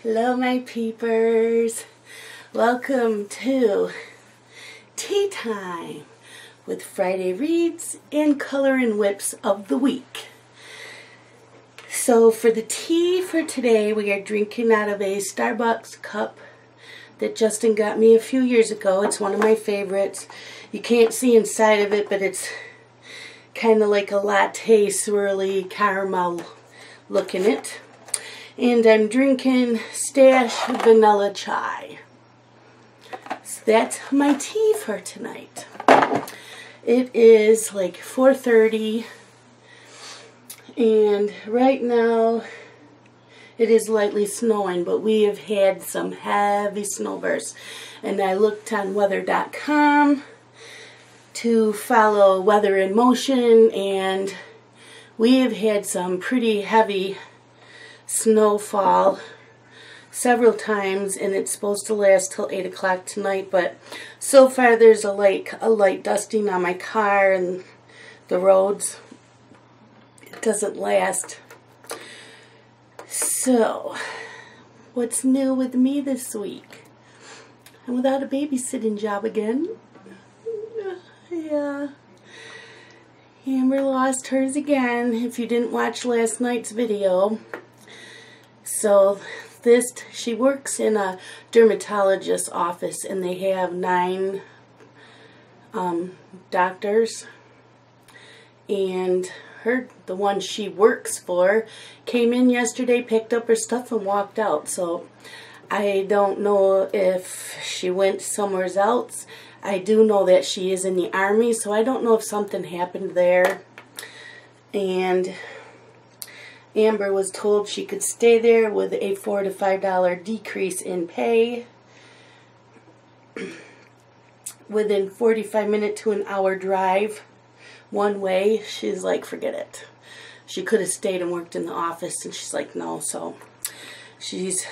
Hello my peepers, welcome to Tea Time with Friday Reads and Color and Whips of the Week. So for the tea for today, we are drinking out of a Starbucks cup that Justin got me a few years ago. It's one of my favorites. You can't see inside of it, but it's kind of like a latte swirly caramel look in it. And I'm drinking Stash Vanilla Chai. So that's my tea for tonight. It is like 4:30 and right now it is lightly snowing, but we have had some heavy snowbursts. And I looked on weather.com to follow Weather in Motion, and we have had some pretty heavy snowfall several times, and it's supposed to last till 8 o'clock tonight, but so far there's a light dusting on my car and the roads. It doesn't last. So what's new with me this week? I'm without a babysitting job again. Yeah, Amber lost hers again, if you didn't watch last night's video. So she works in a dermatologist's office, and they have 9 doctors, and the one she works for came in yesterday, picked up her stuff, and walked out. So I don't know if she went somewhere else. I do know that she is in the Army, so I don't know if something happened there. And Amber was told she could stay there with a $4 to $5 decrease in pay within 45 minute to an hour drive one way. She's like, forget it. She could have stayed and worked in the office, and she's like, no. So she's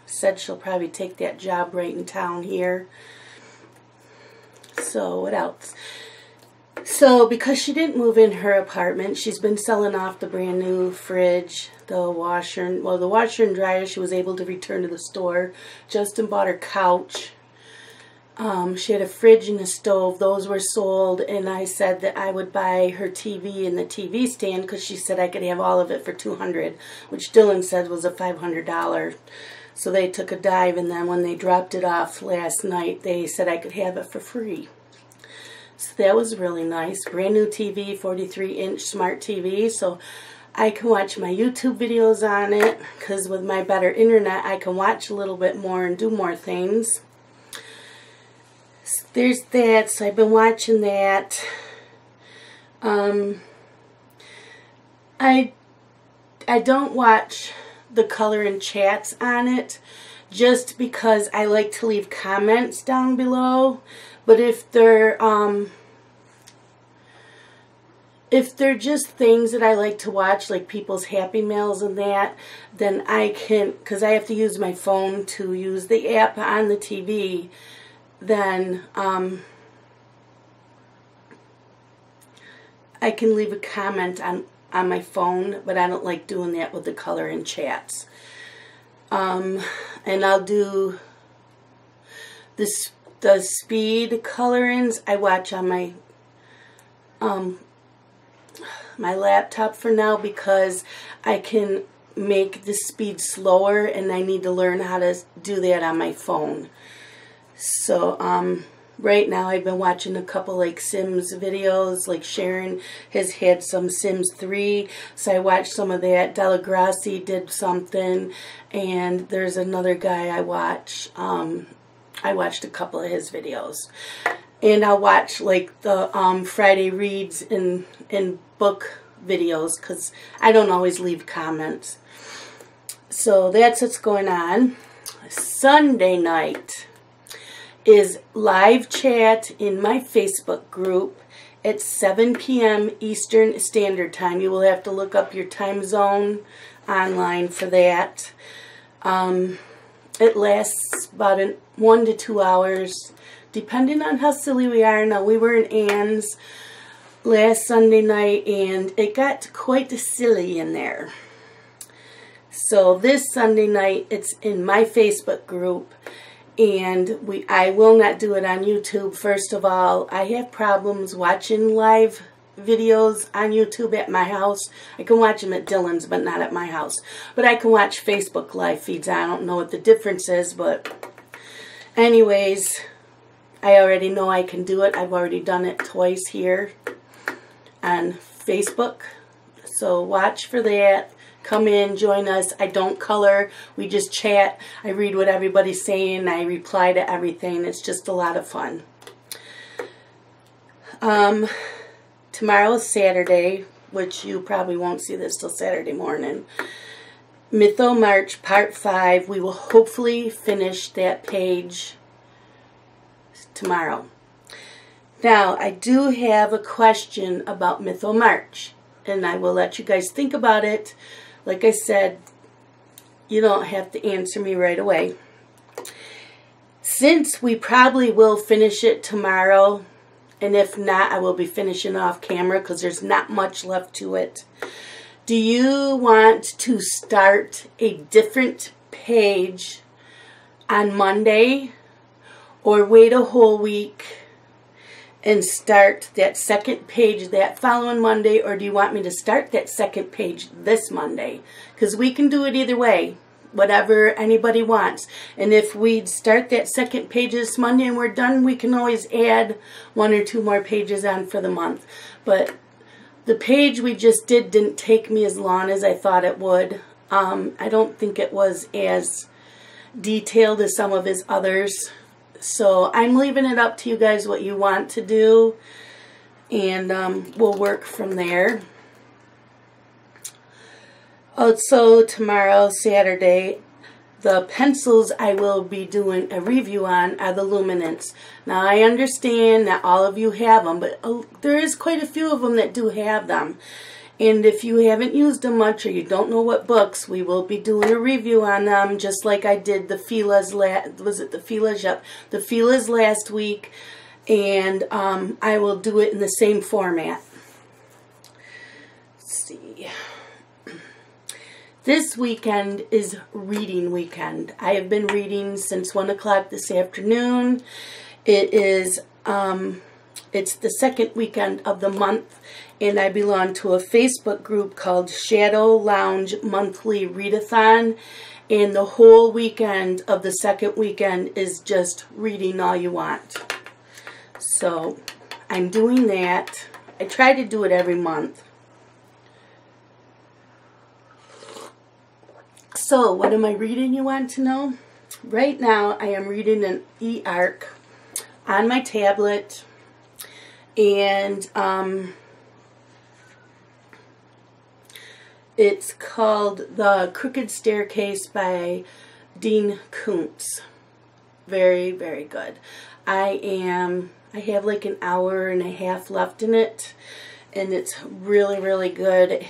said she'll probably take that job right in town here. So what else? So because she didn't move in her apartment, she's been selling off the brand new fridge, the washer and dryer she was able to return to the store. Justin bought her couch. She had a fridge and a stove. Those were sold, and I said that I would buy her TV and the TV stand because she said I could have all of it for $200, which Dylan said was a $500. So they took a dive, and then when they dropped it off last night, they said I could have it for free. So that was really nice. Brand new TV, 43-inch smart TV, so I can watch my YouTube videos on it, because with my better internet, I can watch a little bit more and do more things. So there's that, so I've been watching that. I don't watch the color and chats on it, just because I like to leave comments down below. But if they're just things that I like to watch, like people's Happy Mails and that, then I can, because I have to use my phone to use the app on the TV, then I can leave a comment on my phone, but I don't like doing that with the color and chats. And I'll do the speed color-ins I watch on my my laptop for now, because I can make the speed slower, and I need to learn how to do that on my phone. So right now I've been watching a couple like Sims videos, like Sharon has had some Sims 3, so I watched some of that. Delagrassi did something, and there's another guy I watch. I watched a couple of his videos. And I'll watch like the Friday Reads and book videos, because I don't always leave comments. So that's what's going on. Sunday night is live chat in my Facebook group at 7 p.m. Eastern Standard Time. You will have to look up your time zone online for that. It lasts about 1 to 2 hours, depending on how silly we are. Now, we were in Ann's last Sunday night, and it got quite silly in there. So this Sunday night, it's in my Facebook group, and I will not do it on YouTube. First of all, I have problems watching live videos on YouTube at my house. I can watch them at Dylan's, but not at my house. But I can watch Facebook live feeds. I don't know what the difference is, but anyways, I already know I can do it. I've already done it twice here on Facebook. So watch for that. Come in, join us. I don't color. We just chat. I read what everybody's saying. I reply to everything. It's just a lot of fun. Tomorrow is Saturday, which you probably won't see this till Saturday morning. Mytho March Part 5. We will hopefully finish that page tomorrow. Now, I do have a question about Mytho March, and I will let you guys think about it. Like I said, you don't have to answer me right away. Since we probably will finish it tomorrow, and if not, I will be finishing off camera because there's not much left to it. Do you want to start a different page on Monday, or wait a whole week and start that second page that following Monday, or do you want me to start that second page this Monday? Because we can do it either way, whatever anybody wants. And if we start that second page this Monday and we're done, we can always add 1 or 2 more pages on for the month. But the page we just did didn't take me as long as I thought it would. I don't think it was as detailed as some of his others. So I'm leaving it up to you guys what you want to do, and we'll work from there. Also, tomorrow, Saturday, the pencils I will be doing a review on are the Luminance. Now, I understand that all of you have them, but there is quite a few of them that do have them. And if you haven't used them much or you don't know what books, we will be doing a review on them, just like I did the Fila's the Fila's last week, and I will do it in the same format. Let's see. This weekend is reading weekend. I have been reading since 1 o'clock this afternoon. It is it's the second weekend of the month, and I belong to a Facebook group called Shadow Lounge Monthly Readathon, and the whole weekend of the second weekend is just reading all you want. So I'm doing that. I try to do it every month. So what am I reading, you want to know? Right now I am reading an e-arc on my tablet, and it's called The Crooked Staircase by Dean Koontz. Very, very good. I have like an hour and a half left in it, and it's really, really good.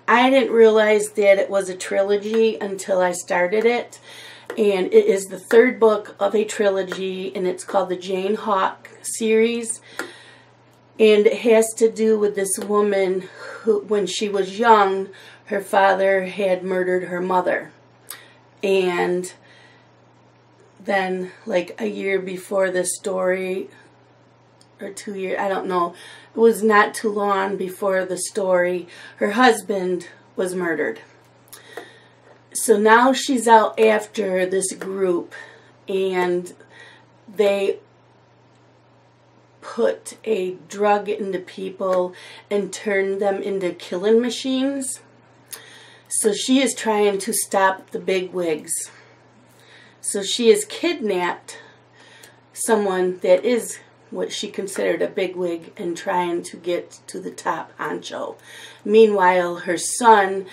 I didn't realize that it was a trilogy until I started it, and it is the third book of a trilogy, and it's called the Jane Hawk series. And it has to do with this woman who, when she was young, her father had murdered her mother. And then, like a year before the story, or 2 years, I don't know, it was not too long before the story, her husband was murdered. So now she's out after this group, and they put a drug into people and turn them into killing machines. So she is trying to stop the bigwigs. So she has kidnapped someone that is what she considered a bigwig and trying to get to the top honcho. Meanwhile, her son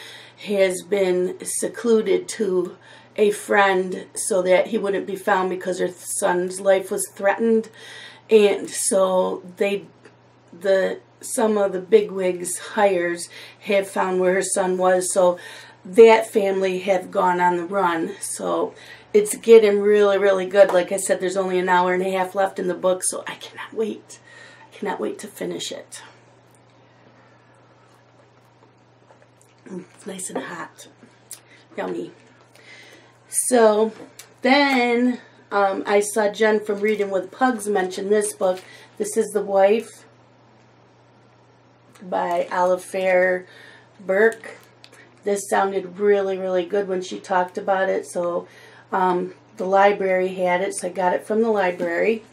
has been secluded to a friend so that he wouldn't be found because her son's life was threatened. And so some of the bigwigs' hires have found where her son was, so that family have gone on the run. So it's getting really, really good. Like I said, there's only an hour and a half left in the book, so I cannot wait. I cannot wait to finish it. It's nice and hot. Yummy. So then I saw Jen from Reading with Pugs mention this book. This is The Wife by Alifair Burke. This sounded really, really good when she talked about it. So the library had it, so I got it from the library.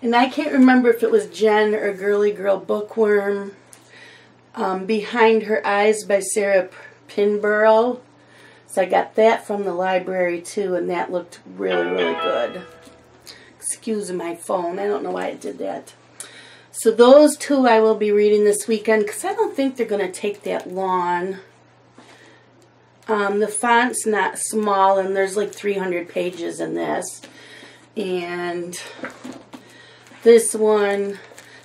And I can't remember if it was Jen or Girly Girl Bookworm. Behind Her Eyes by Sarah Pinborough. So I got that from the library too, and that looked really, really good. Excuse my phone. I don't know why it did that. So those two I will be reading this weekend because I don't think they're going to take that long. The font's not small, and there's like 300 pages in this. And this one,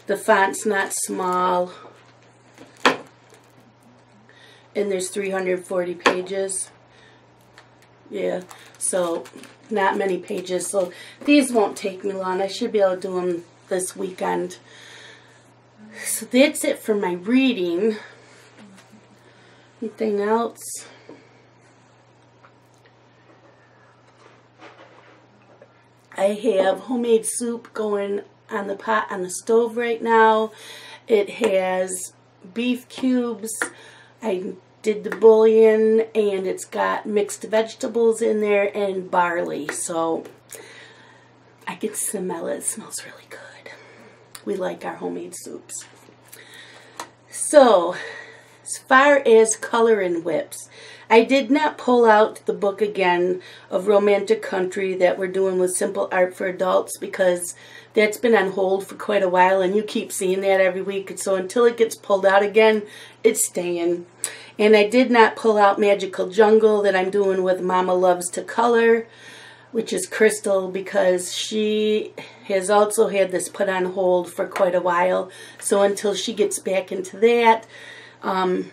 the font's not small, and there's 340 pages. Yeah, so not many pages. So these won't take me long. I should be able to do them this weekend. So that's it for my reading. Anything else? I have homemade soup going on the pot on the stove right now. It has beef cubes. I did the bouillon, and it's got mixed vegetables in there and barley. So I can smell it. It smells really good. We like our homemade soups. So as far as color and whips, I did not pull out the book again of Romantic Country that we're doing with Simple Art for Adults because that's been on hold for quite a while, and you keep seeing that every week. And so until it gets pulled out again, it's staying. And I did not pull out Magical Jungle that I'm doing with Mama Loves to Color, which is Crystal, because she has also had this put on hold for quite a while. So until she gets back into that, I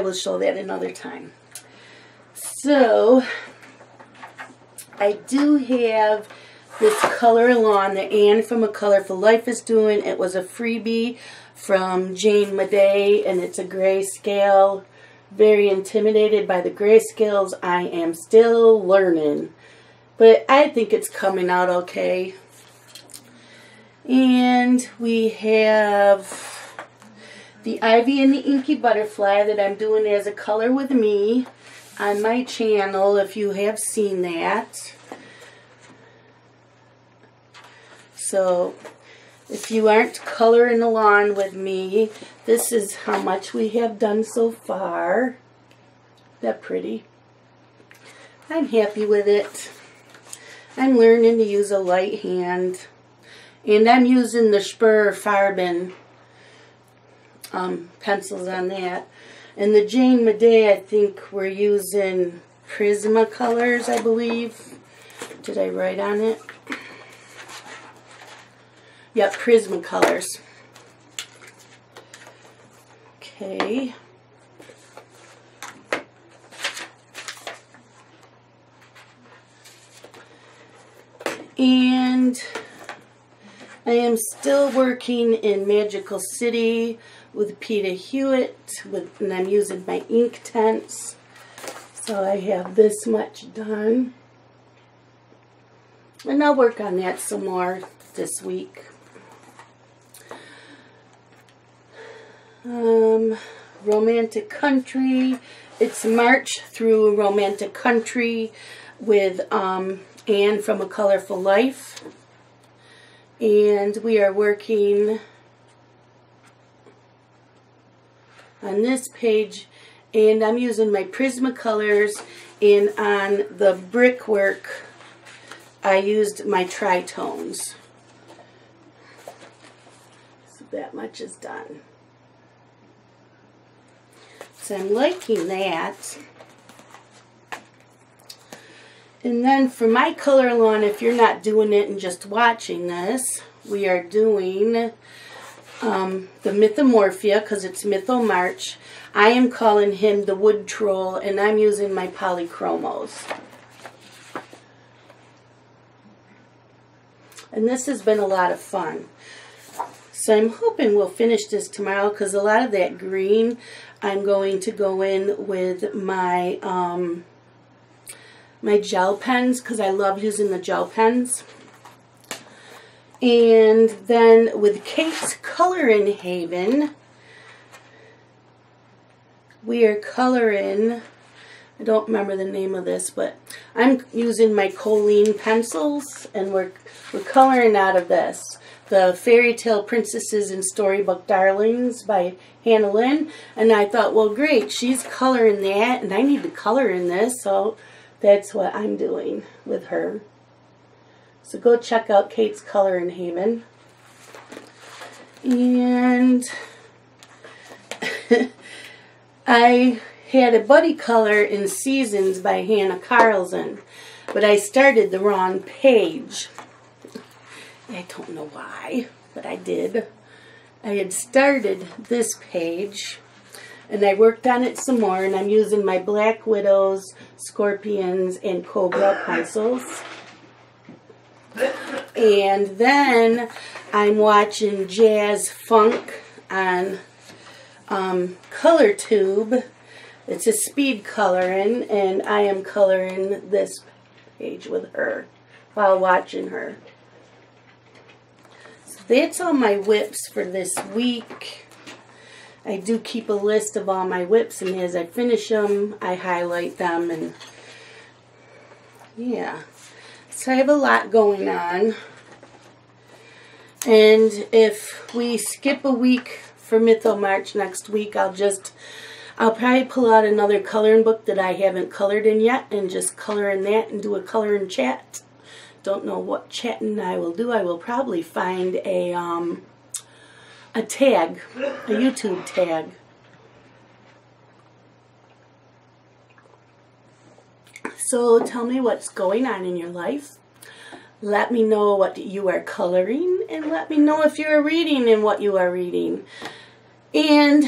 will show that another time. So I do have this Color Along that Anne from A Colorful Life is doing. It was a freebie from Jane Madej, and it's a grayscale. Very intimidated by the grayscales. I am still learning, but I think it's coming out okay. And we have the Ivy and the Inky Butterfly that I'm doing as a color with me on my channel, if you have seen that. So if you aren't coloring along with me, this is how much we have done so far. That pretty. I'm happy with it. I'm learning to use a light hand. And I'm using the Spur Farben pencils on that. And the Jane Madej, I think we're using Prismacolors, I believe. Did I write on it? Yep, Prismacolors. Okay. And I am still working in Magical City with Peter Hewitt, and I'm using my Inktense. So I have this much done. And I'll work on that some more this week. Romantic Country. It's March through Romantic Country with Anne from A Colorful Life. And we are working on this page, and I'm using my Prismacolors, and on the brickwork I used my Tritones. So that much is done. So I'm liking that. And then for my color along, if you're not doing it and just watching this, we are doing the Mythomorphia, because it's Mytho March. I am calling him the Wood Troll, and I'm using my Polychromos. And this has been a lot of fun. So I'm hoping we'll finish this tomorrow, because a lot of that green, I'm going to go in with my my gel pens, because I love using the gel pens. And then with Kate's Colorin' Haven, we are coloring, I don't remember the name of this, but I'm using my Colleen pencils, and we're coloring out of this. The Fairy Tale Princesses and Storybook Darlings by Hannah Lynn. And I thought, well, great, she's coloring that, and I need to color in this, so that's what I'm doing with her. So go check out Kate's Colorin' Haven. And I had a buddy color in Seasons by Hannah Carlson, but I started the wrong page. I don't know why, but I did. I had started this page, and I worked on it some more, and I'm using my Black Widows, Scorpions, and Cobra pencils. And then I'm watching Jazz Funk on Color Tube. It's a speed coloring, and I am coloring this page with her while watching her. So that's all my whips for this week. I do keep a list of all my whips, and as I finish them, I highlight them, and yeah. So I have a lot going on. And if we skip a week for Mytho March next week, I'll probably pull out another coloring book that I haven't colored in yet and just color in that and do a coloring chat. Don't know what chatting I will do. I will probably find a tag, a YouTube tag. So tell me what's going on in your life. Let me know what you are coloring, and let me know if you're reading and what you are reading. And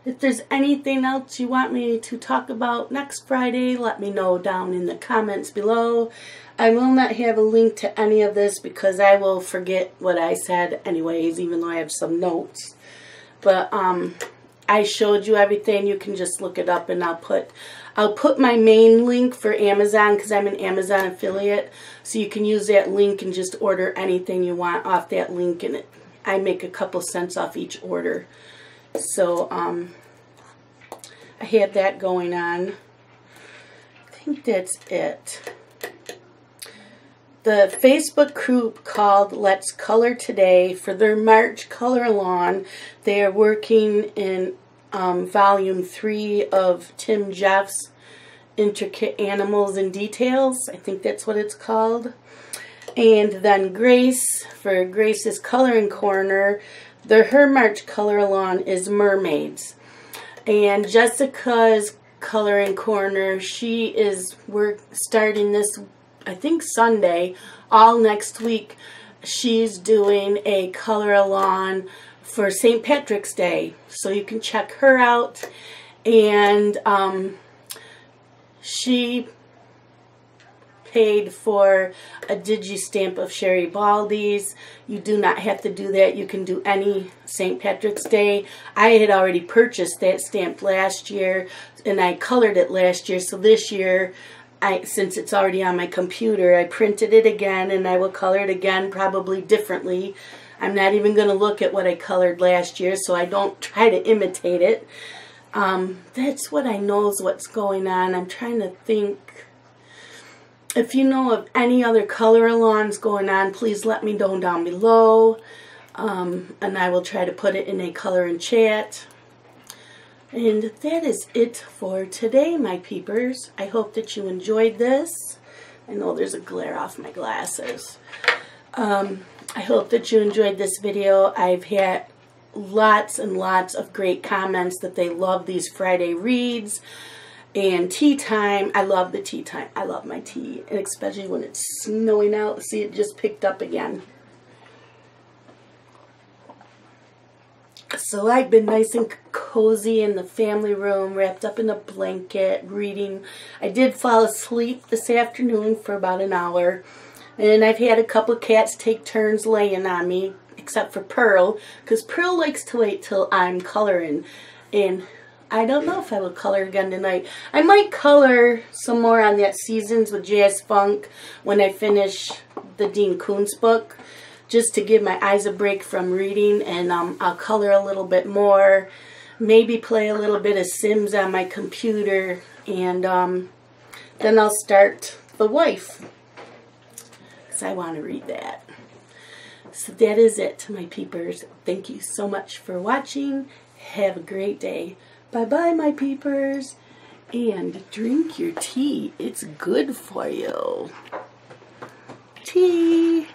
if there's anything else you want me to talk about next Friday, let me know down in the comments below. I will not have a link to any of this because I will forget what I said anyways, even though I have some notes. But I showed you everything. You can just look it up, and I'll put my main link for Amazon because I'm an Amazon affiliate. So you can use that link and just order anything you want off that link, and I make a couple cents off each order. So I had that going on. I think that's it. The Facebook group called Let's Color Today for their March Color-a-Lawn. They are working in volume 3 of Tim Jeff's Intricate Animals and Details. I think that's what it's called. And then Grace, for Grace's Coloring Corner, her March Color-a-Lawn is Mermaids. And Jessica's Coloring Corner, we're starting this, I think Sunday, all next week. She's doing a Color-a-Lawn for St. Patrick's Day, so you can check her out. And she paid for a digi-stamp of Sherry Baldy's. You do not have to do that. You can do any St. Patrick's Day. I had already purchased that stamp last year, and I colored it last year, so this year, since it's already on my computer, I printed it again, and I will color it again, probably differently. I'm not even going to look at what I colored last year, so I don't try to imitate it. That's what I know is what's going on. I'm trying to think. If you know of any other color-a-lawns going on, please let me know down below. And I will try to put it in a coloring chat. And that is it for today, my peepers. I hope that you enjoyed this. I know there's a glare off my glasses. I hope that you enjoyed this video. I've had lots and lots of great comments that they love these Friday reads. And tea time. I love the tea time. I love my tea. And especially when it's snowing out. See, it just picked up again. So I've been nice and cozy in the family room, wrapped up in a blanket, reading. I did fall asleep this afternoon for about an hour. And I've had a couple cats take turns laying on me. except for Pearl, because Pearl likes to wait till I'm coloring, and I don't know if I will color again tonight. I might color some more on that Seasons with Jazz Funk when I finish the Dean Koontz book, just to give my eyes a break from reading, and I'll color a little bit more, maybe play a little bit of Sims on my computer, and then I'll start The Wife, because I want to read that. So that is it, my peepers. Thank you so much for watching. Have a great day. Bye-bye, my peepers. And drink your tea. It's good for you. Tea.